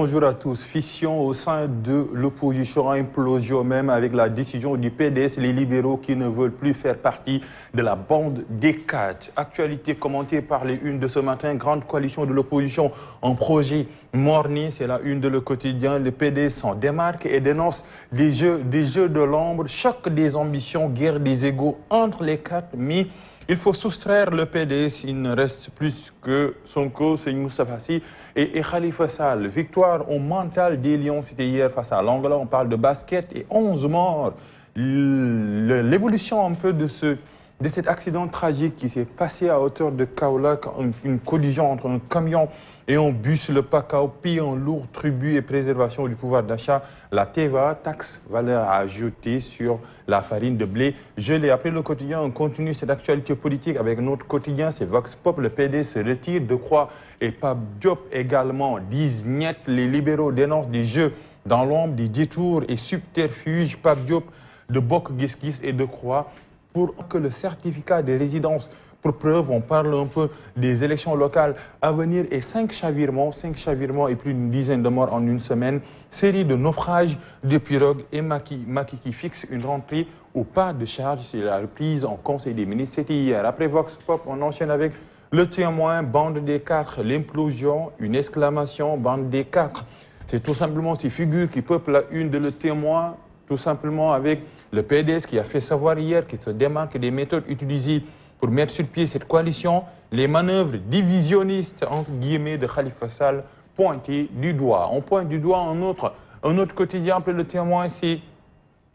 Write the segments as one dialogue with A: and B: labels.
A: Bonjour à tous. Fission au sein de l'opposition, implosion même avec la décision du PDS, les libéraux qui ne veulent plus faire partie de la bande des quatre. Actualité commentée par les unes de ce matin, grande coalition de l'opposition en projet morné, c'est la une de Le Quotidien. Le PDS s'en démarque et dénonce des jeux de l'ombre, choc des ambitions, guerre des égos entre les quatre, mais il faut soustraire le PDS, il ne reste plus que Sonko, Serigne Moustapha Sy et Khalifa Sall. Victoire au mental des Lions, c'était hier face à l'Angola, on parle de basket et 11 morts. L'évolution un peu de cet accident tragique qui s'est passé à hauteur de Kaolack, une collision entre un camion et un bus, le PACAO, paye un lourd tribut et préservation du pouvoir d'achat, la TVA, taxe valeur ajoutée sur la farine de blé gelée. Après Le Quotidien, on continue cette actualité politique avec notre quotidien, c'est Vox Pop, le PD se retire, Decroix et Pape Diop également disent niet, les libéraux dénoncent des jeux dans l'ombre, des détours et subterfuges, Pape Diop de Bok Gis Gis et Decroix pour que le certificat de résidence. Pour preuve, on parle un peu des élections locales à venir et 5 chavirements et plus d'une dizaine de morts en une semaine. Série de naufrages de pirogues et Macky qui fixe une rentrée ou pas de charge. C'est la reprise en Conseil des ministres. C'était hier. Après Vox Pop, on enchaîne avec Le Témoin, bande des quatre, l'implosion, une exclamation, bande des quatre. C'est tout simplement ces figures qui peuplent la une de Le Témoin, tout simplement avec le PDS qui a fait savoir hier qu'il se démarque des méthodes utilisées pour mettre sur pied cette coalition, les manœuvres divisionnistes, entre guillemets, de Khalifa Sall pointées du doigt. On pointe du doigt un autre quotidien, après Le Témoin, c'est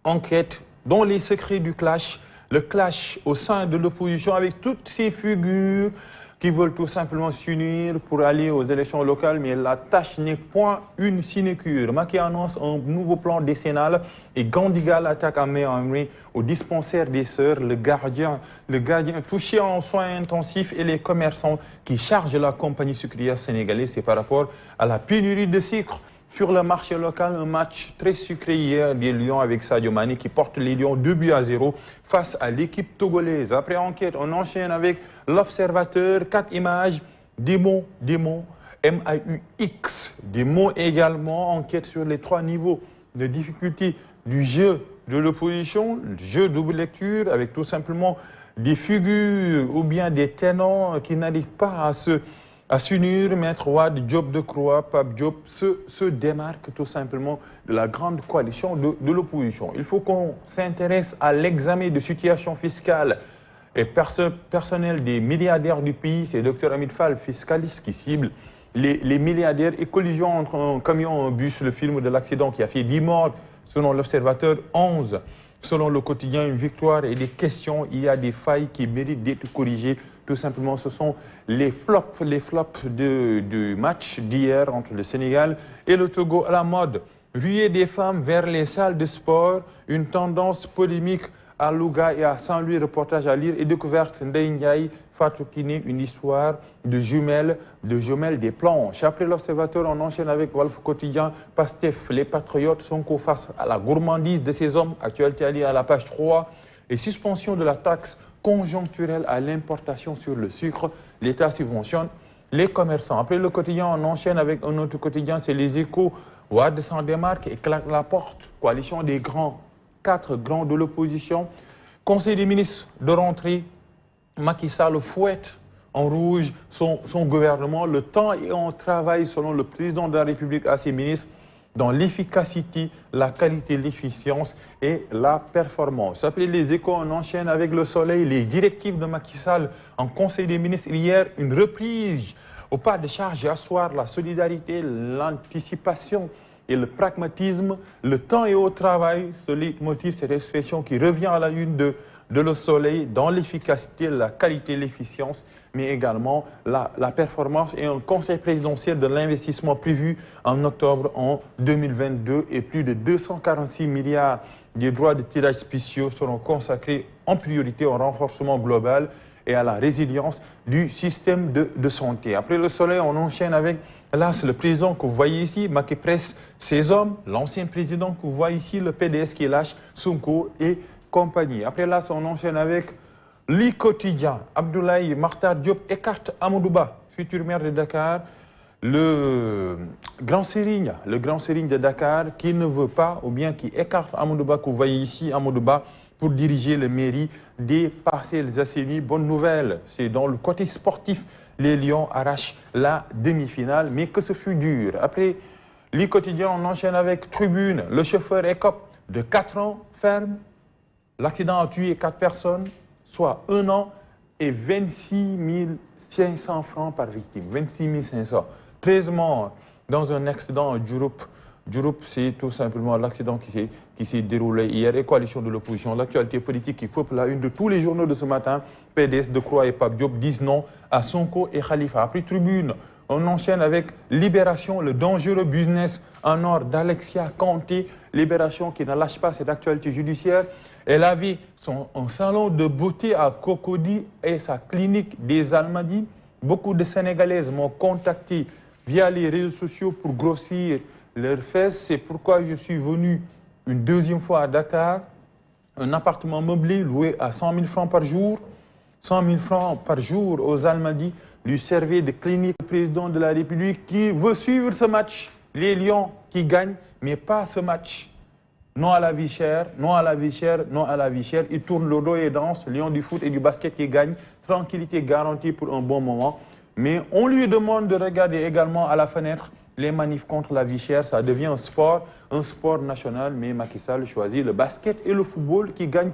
A: enquête dont les secrets du clash, le clash au sein de l'opposition avec toutes ces figures qui veulent tout simplement s'unir pour aller aux élections locales, mais la tâche n'est point une sinécure. Macky annonce un nouveau plan décennal et Gandigal attaque à main armée au dispensaire des Sœurs, le gardien touché en soins intensifs et les commerçants qui chargent la compagnie sucrière sénégalaise. C'est par rapport à la pénurie de sucre. Sur le marché local, un match très sucré hier des Lions avec Sadio Mané qui porte les Lions 2-0 face à l'équipe togolaise. Après enquête, on enchaîne avec l'Observateur, 4 images, des mots, MAUX, des mots également, enquête sur les 3 niveaux de difficulté du jeu de l'opposition, le jeu double lecture avec tout simplement des figures ou bien des tenants qui n'arrivent pas à s'unir. Maître Wade, Diop Decroix, Pape Diop se démarque tout simplement de la grande coalition de l'opposition. Il faut qu'on s'intéresse à l'examen de situation fiscale et personnelle des milliardaires du pays. C'est Dr Hamid Fall, fiscaliste, qui cible les milliardaires et collision entre un camion et un bus, le film de l'accident qui a fait 10 morts, selon l'Observateur, 11. Selon Le Quotidien, une victoire et des questions, il y a des failles qui méritent d'être corrigées. Tout simplement, ce sont les flops du match d'hier entre le Sénégal et le Togo à la mode. Ruée des femmes vers les salles de sport, une tendance polémique à Louga et à Saint-Louis, reportage à lire et découverte Ndeye Ndiaye, Fatou Kiné, une histoire de jumelles des planches. Après l'Observateur, on enchaîne avec Walf Quotidien, Pastef, les patriotes sont face à la gourmandise de ces hommes, actualité à lire à la page 3, et suspension de la taxe conjoncturelle à l'importation sur le sucre, l'État subventionne les commerçants. Après Le Quotidien, on enchaîne avec un autre quotidien, c'est Les Échos. Wade s'en démarque et claque la porte. Coalition des grands, 4 grands de l'opposition. Conseil des ministres de rentrée, Macky Sall fouette en rouge son gouvernement. Le temps et on travaille, selon le président de la République, à ses ministres, dans l'efficacité, la qualité, l'efficience et la performance. Après Les Échos, on enchaîne avec Le Soleil, les directives de Macky Sall en Conseil des ministres. Hier, une reprise au pas de charge et asseoir la solidarité, l'anticipation et le pragmatisme. Le temps est au travail, ce leitmotiv, cette expression qui revient à la une de Le Soleil, dans l'efficacité, la qualité, l'efficience, mais également la performance, et un conseil présidentiel de l'investissement prévu en octobre en 2022 et plus de 246 milliards des droits de tirage spéciaux seront consacrés en priorité au renforcement global et à la résilience du système de santé. Après Le Soleil, on enchaîne avec, là, c'est le président que vous voyez ici, Macky presse ses hommes, l'ancien président que vous voyez ici, le PDS qui lâche Sonko et compagnie. Après là, on enchaîne avec Le Quotidien. Abdoulaye Makhtar Diop écarte Amadou Ba, futur maire de Dakar. le grand Serigne de Dakar qui ne veut pas, ou bien qui écarte Amadou Ba, que vous voyez ici, Amadou Ba, pour diriger le mairie des Parcelles Assainies. Bonne nouvelle, c'est dans le côté sportif, les Lions arrachent la demi-finale, mais que ce fut dur. Après le quotidien, on enchaîne avec Tribune. Le chauffeur écope de 4 ans ferme. L'accident a tué 4 personnes, soit 1 an et 26 500 francs par victime. 26 500. 13 morts dans un accident à Diouroup. Diouroup, c'est tout simplement l'accident qui s'est déroulé hier. Et coalition de l'opposition, l'actualité politique qui peuple la une de tous les journaux de ce matin. PDS, Decroix et Pape Diop disent non à Sonko et Khalifa. Après Tribune, on enchaîne avec Libération, le dangereux business en or d'Alexia Kanté. Libération qui ne lâche pas cette actualité judiciaire. Elle avait un salon de beauté à Cocody et sa clinique des Almadies. Beaucoup de Sénégalaises m'ont contacté via les réseaux sociaux pour grossir leurs fesses. C'est pourquoi je suis venu une deuxième fois à Dakar. Un appartement meublé loué à 100 000 francs par jour. 100 000 francs par jour aux Almadies lui servait de clinique. Le président de la République qui veut suivre ce match. Les Lions qui gagnent, mais pas ce match. Non à la vie chère, non à la vie chère, non à la vie chère. Il tourne le dos et danse. Lions du foot et du basket qui gagnent. Tranquillité garantie pour un bon moment. Mais on lui demande de regarder également à la fenêtre les manifs contre la vie chère. Ça devient un sport national. Mais Macky Sall choisit le basket et le football qui gagnent.